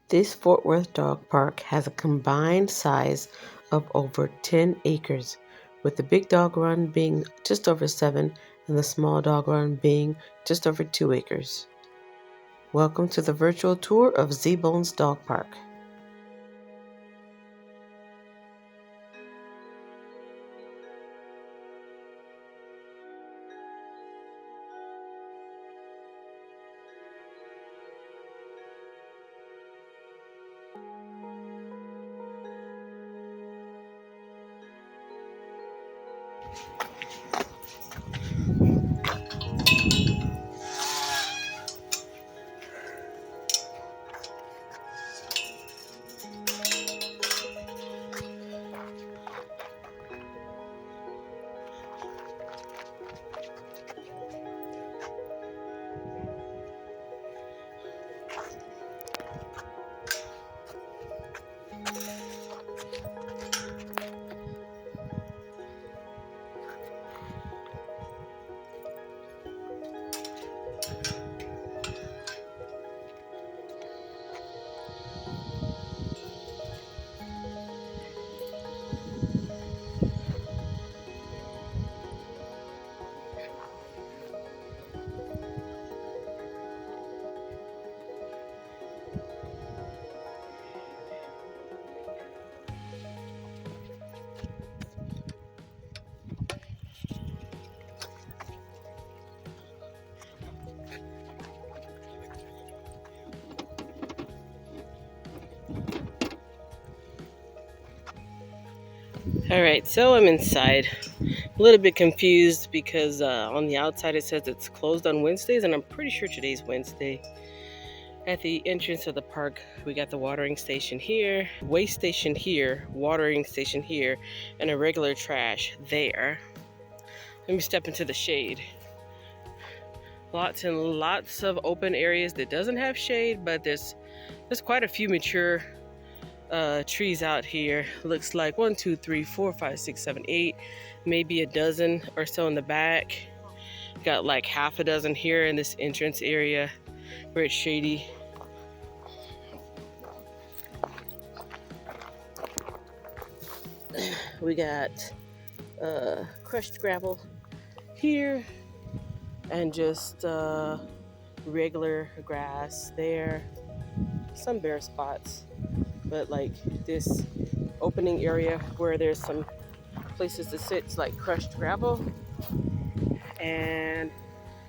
This Fort Worth Dog Park has a combined size of over 10 acres, with the big dog run being just over 7 and the small dog run being just over 2 acres. Welcome to the virtual tour of BONZ Dog Park. Alright, so I'm inside. A little bit confused because on the outside it says it's closed on Wednesdays, and I'm pretty sure today's Wednesday. At the entrance of the park, we got the watering station here, waste station here, watering station here, and a regular trash there. Let me step into the shade. Lots and lots of open areas that doesn't have shade, but there's quite a few mature trees out here. Looks like 1, 2, 3, 4, 5, 6, 7, 8, maybe a dozen or so in the back. Got like half a dozen here in this entrance area where it's shady. We got crushed gravel here and just regular grass there. Some bare spots, but like this opening area where there's some places to sit, it's like crushed gravel. And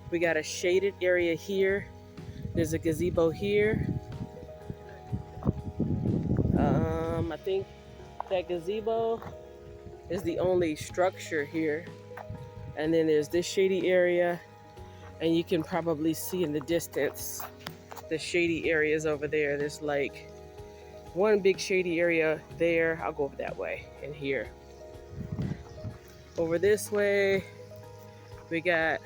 we got a shaded area here. There's a gazebo here. I think that gazebo is the only structure here. And then there's this shady area, and you can probably see in the distance the shady areas over there. There's like one big shady area there. I'll go over that way and here. Over this way, we got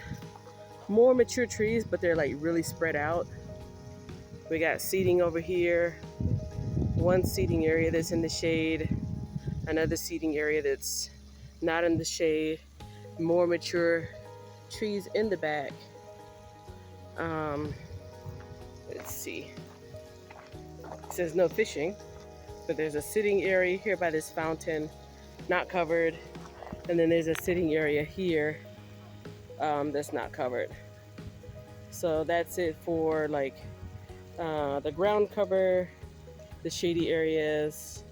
more mature trees, but they're like really spread out. We got seating over here, one seating area that's in the shade, another seating area that's not in the shade, more mature trees in the back. Let's see. It says no fishing, but there's a sitting area here by this fountain, not covered. And then there's a sitting area here that's not covered. So that's it for like the ground cover, the shady areas.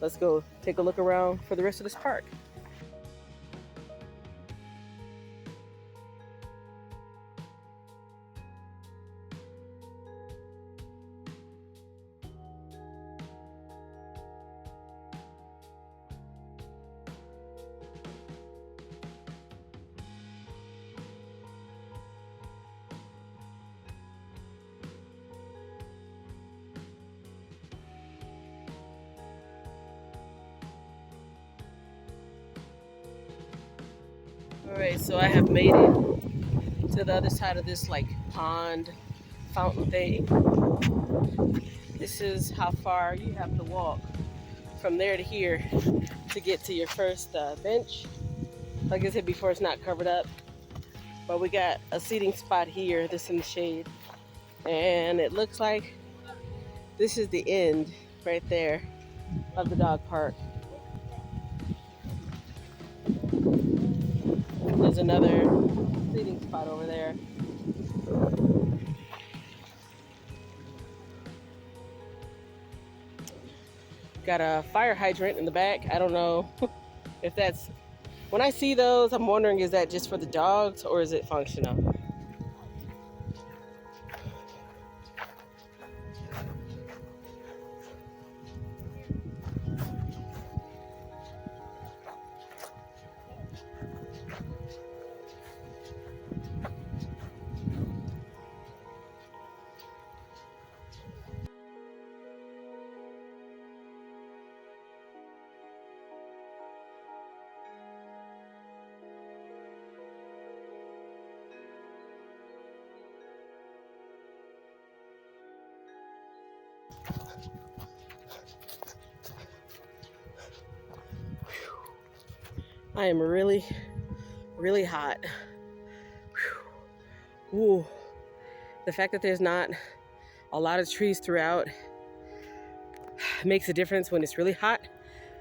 Let's go take a look around for the rest of this park. Alright, so I have made it to the other side of this like pond fountain thing. This is how far you have to walk from there to here to get to your first bench. Like I said before, it's not covered up, but we got a seating spot here, this in the shade, and it looks like This is the end right there of the dog park. There's another seating spot over there. Got a fire hydrant in the back. I don't know if that's, when I see those, I'm wondering, is that just for the dogs or is it functional? I am really, really hot. Ooh. The fact that there's not a lot of trees throughout makes a difference when it's really hot.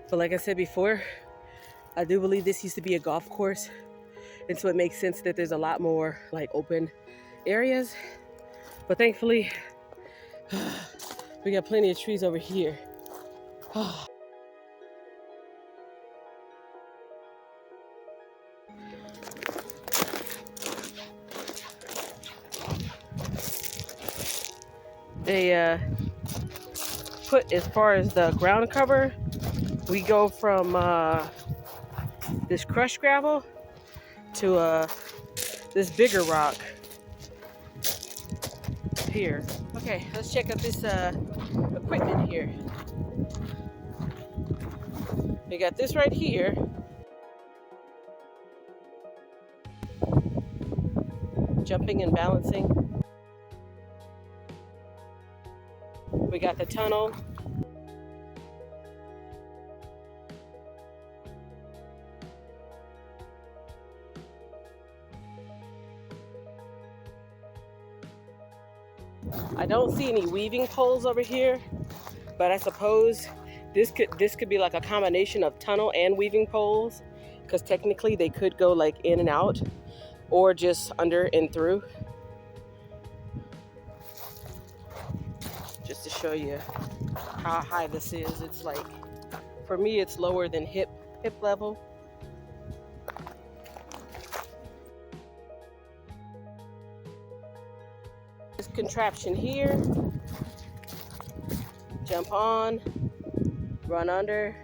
But like I said before, I do believe this used to be a golf course. And so it makes sense that there's a lot more like open areas. But thankfully, we got plenty of trees over here. They put, as far as the ground cover, we go from this crushed gravel to this bigger rock here. Okay, let's check out this equipment here. We got this right here. Jumping and balancing. We got the tunnel. I don't see any weaving poles over here, but I suppose this could be like a combination of tunnel and weaving poles, because technically they could go like in and out or just under and through. Just to show you how high this is. It's like, for me, it's lower than hip level. This contraption here, jump on, run under.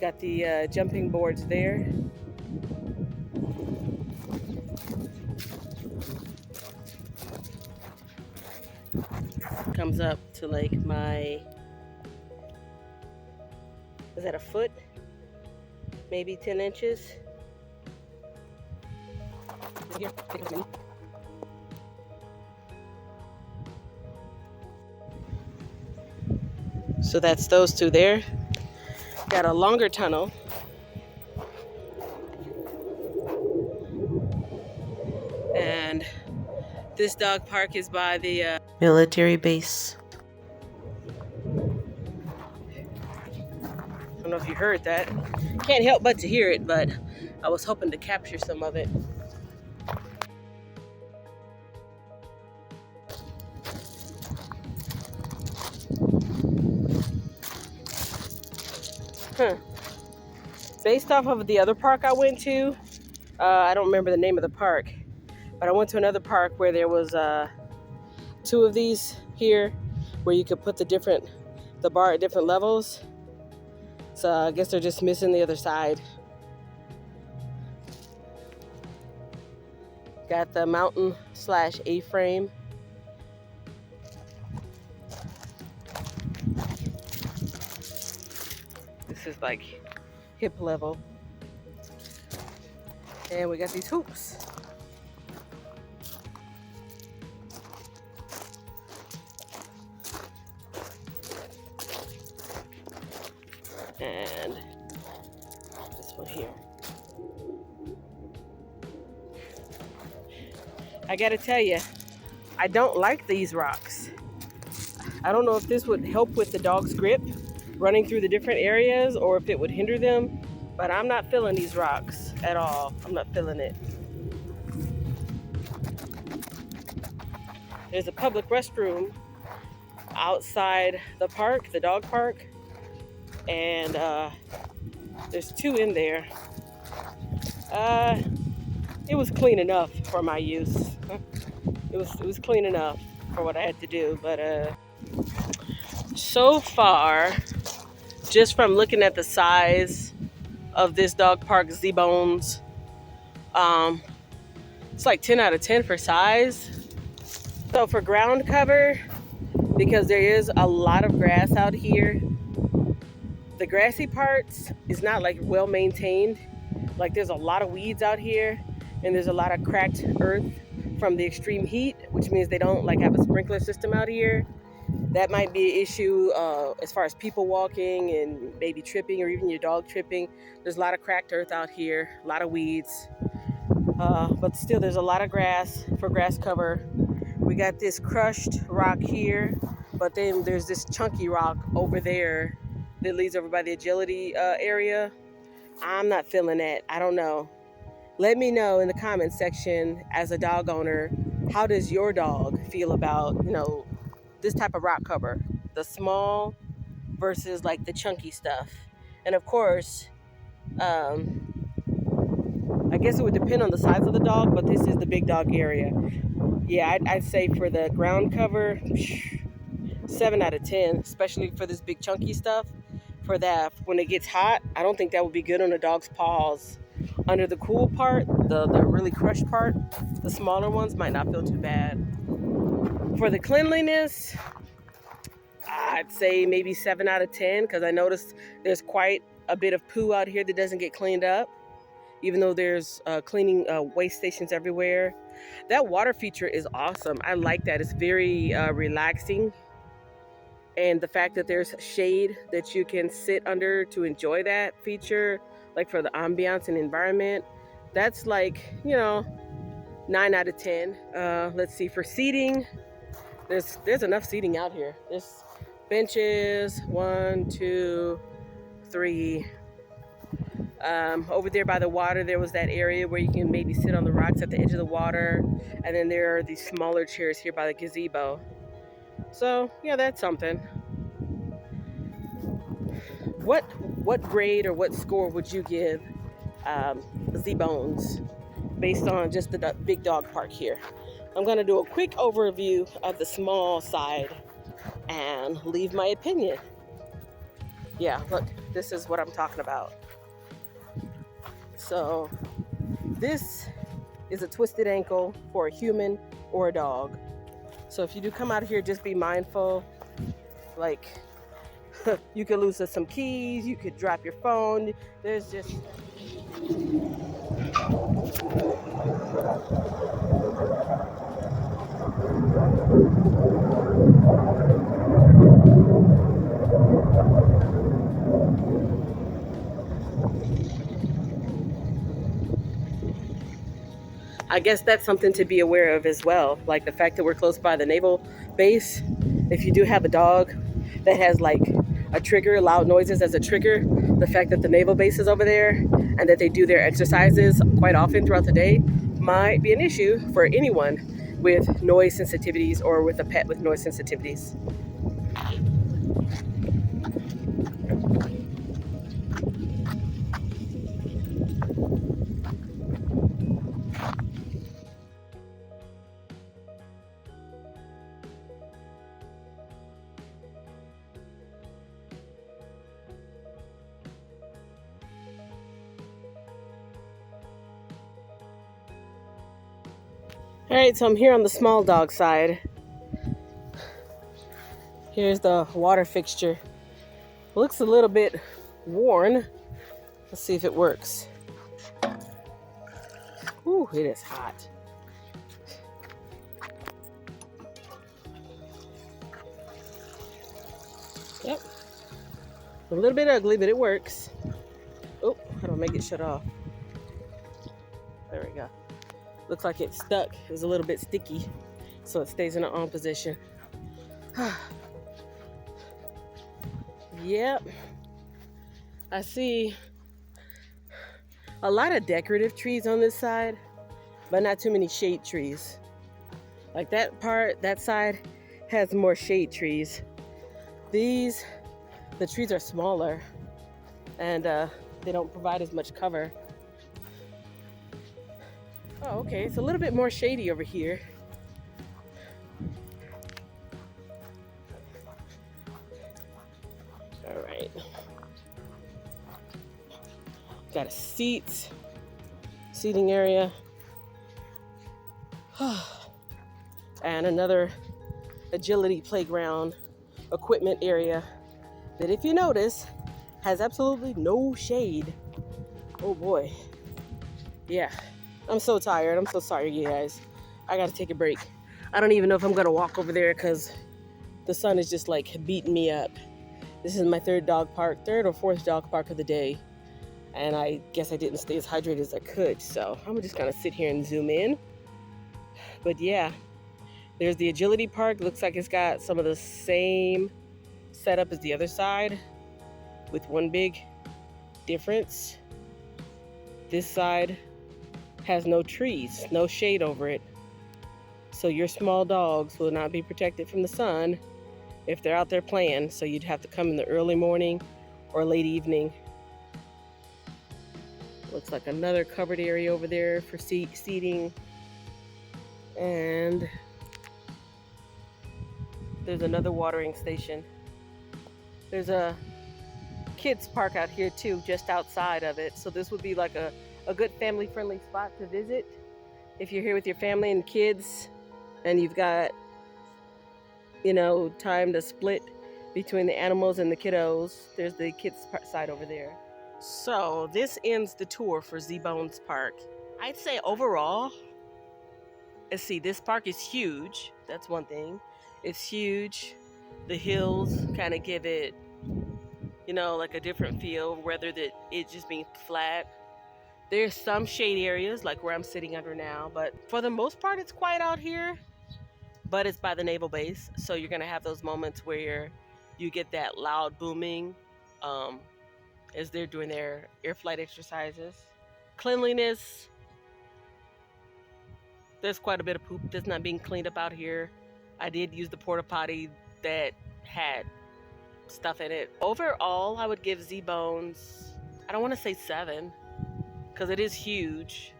Got the jumping boards there. Comes up to like my, is that a foot? Maybe 10 inches. So that's those two there. Got a longer tunnel. And this dog park is by the military base. I don't know if you heard that. Can't help but to hear it, but I was hoping to capture some of it. Based off of the other park I went to, I don't remember the name of the park, but I went to another park where there was two of these here, where you could put the bar at different levels. So I guess they're just missing the other side. Got the mountain / A-frame. This is like hip level. And we got these hoops. And this one here. I gotta tell you, I don't like these rocks. I don't know if this would help with the dog's grip running through the different areas or if it would hinder them, but I'm not feeling these rocks at all. I'm not feeling it. There's a public restroom outside the park, the dog park, and there's 2 in there. It was clean enough for my use. It was clean enough for what I had to do, but so far, just from looking at the size of this dog park, BONZ, it's like 10 out of 10 for size. So for ground cover, because there is a lot of grass out here, the grassy parts is not like well maintained. Like there's a lot of weeds out here, and there's a lot of cracked earth from the extreme heat, which means they don't like have a sprinkler system out here. That might be an issue as far as people walking and maybe tripping, or even your dog tripping. There's a lot of cracked earth out here, a lot of weeds, but still there's a lot of grass for grass cover. We got this crushed rock here, but then there's this chunky rock over there that leads over by the agility area. I'm not feeling that. I don't know. Let me know in the comments section, as a dog owner, how does your dog feel about, this type of rock cover? The small versus like the chunky stuff. And of course, I guess it would depend on the size of the dog, but this is the big dog area. Yeah, I'd say for the ground cover, 7 out of 10, especially for this big chunky stuff. For that, when it gets hot, I don't think that would be good on a dog's paws. Under the cool part, the really crushed part, the smaller ones might not feel too bad. For the cleanliness, I'd say maybe 7 out of 10, because I noticed there's quite a bit of poo out here that doesn't get cleaned up, even though there's cleaning waste stations everywhere. That water feature is awesome. I like that. It's very relaxing. And the fact that there's shade that you can sit under to enjoy that feature, like for the ambiance and environment, that's like, 9 out of 10. Let's see, for seating, there's enough seating out here. There's benches, 1, 2, 3. Over there by the water, there was that area where you can maybe sit on the rocks at the edge of the water. And then there are these smaller chairs here by the gazebo. So yeah, that's something. What grade or what score would you give BONZ based on just the big dog park here? I'm going to do a quick overview of the small side and leave my opinion. Yeah, look, this is what I'm talking about. So this is a twisted ankle for a human or a dog. So if you do come out here, just be mindful. Like, you could lose some keys, you could drop your phone. There's just... I guess that's something to be aware of as well. Like the fact that we're close by the naval base. If you do have a dog that has like a trigger, loud noises as a trigger, the fact that the naval base is over there and that they do their exercises quite often throughout the day might be an issue for anyone with noise sensitivities or with a pet with noise sensitivities. All right, so I'm here on the small dog side. Here's the water fixture. It looks a little bit worn. Let's see if it works. Ooh, it is hot. Yep. A little bit ugly, but it works. Oh, how do I make it shut off? There we go. Looks like it's stuck. It was a little bit sticky. so it stays in an on position. Yep, I see a lot of decorative trees on this side, but not too many shade trees. Like that side has more shade trees. The trees are smaller and they don't provide as much cover. Oh, okay, it's a little bit more shady over here. All right. Got a seating area. And another agility playground equipment area that, if you notice, has absolutely no shade. Oh boy. Yeah, I'm so tired. I'm so sorry, you guys. I gotta take a break. I don't even know if I'm gonna walk over there because the sun is just like beating me up. This is my third or fourth dog park of the day. And I guess I didn't stay as hydrated as I could. So I'm just gonna sit here and zoom in. But yeah, there's the agility park. Looks like it's got some of the same setup as the other side, with one big difference. This side has no trees, no shade over it. So your small dogs will not be protected from the sun if they're out there playing. So you'd have to come in the early morning or late evening. Looks like another covered area over there for seating. And there's another watering station. There's a kids park out here too, just outside of it. So this would be like a good family-friendly spot to visit if you're here with your family and kids and you've got, you know, time to split between the animals and the kiddos. There's the kids side over there. So this ends the tour for BONZ Park. I'd say overall, let's see, this park is huge. That's one thing. It's huge. The hills kind of give it, you know, like a different feel rather than it just being flat. There's some shade areas like where I'm sitting under now, but for the most part it's quiet out here. But it's by the naval base, so you're gonna have those moments where you get that loud booming as they're doing their air flight exercises. Cleanliness, there's quite a bit of poop that's not being cleaned up out here. I did use the porta potty that had stuff in it. Overall, I would give BONZ, I don't want to say 7, because it is huge.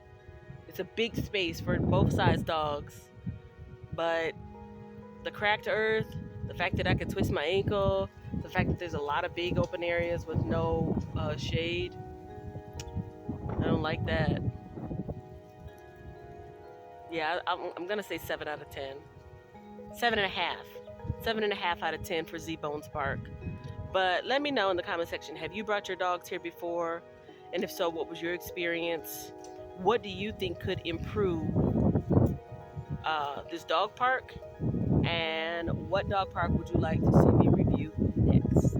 It's a big space for both size dogs. But the cracked earth, the fact that I could twist my ankle, the fact that there's a lot of big open areas with no shade, I don't like that. Yeah, I'm gonna say 7 out of 10. 7.5. 7.5 out of 10 for BONZ Park. But let me know in the comment section, have you brought your dogs here before? And if so, what was your experience? What do you think could improve this dog park? And what dog park would you like to see me review next?